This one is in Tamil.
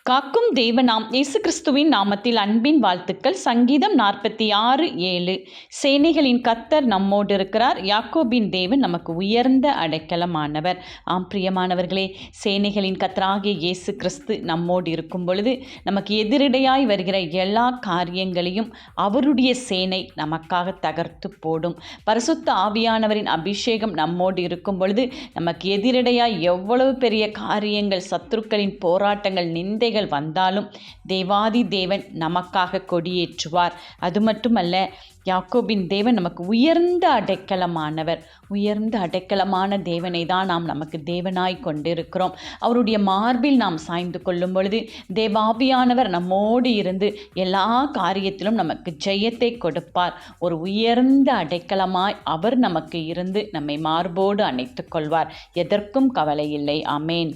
காக்கும் தேவனாம் இயேசு கிறிஸ்துவின் நாமத்தில் அன்பின் வாழ்த்துக்கள். சங்கீதம் 46:7. சேனைகளின் கர்த்தர் நம்மோடு இருக்கிறார். யாக்கோபின் தேவன் நமக்கு உயர்ந்த அடைக்கலமானவர். ஆம் பிரியமானவர்களே, சேனைகளின் கர்த்தராகிய இயேசு கிறிஸ்து நம்மோடு இருக்கும் பொழுது நமக்கு எதிரிடையாய் வருகிற எல்லா காரியங்களையும் அவருடைய சேனை நமக்காக தகர்த்து போடும். பரிசுத்த ஆவியானவரின் அபிஷேகம் நம்மோடு இருக்கும் பொழுது நமக்கு எதிரிடையாய் எவ்வளவு பெரிய காரியங்கள், சத்துருக்களின் போராட்டங்கள், நிந்தைகள் வந்தாலும் தேவாதி தேவன் நமக்காக கொடியேற்றுவார். அது மட்டுமல்ல, யாக்கோபின் தேவன் நமக்கு உயர்ந்த அடைக்கலமானவர். உயர்ந்த அடைக்கலமான தேவனை தான் நாம் நமக்கு தேவனாய் கொண்டிருக்கிறோம். அவருடைய மார்பில் நாம் சாய்ந்து கொள்ளும் பொழுது தேவாவியானவர் நம்மோடு இருந்து எல்லா காரியத்திலும் நமக்கு ஜெயத்தை கொடுப்பார். ஒரு உயர்ந்த அடைக்கலமாய் அவர் நமக்கு இருந்து நம்மை மார்போடு அணைத்து கொள்வார். எதற்கும் கவலை இல்லை. ஆமேன்.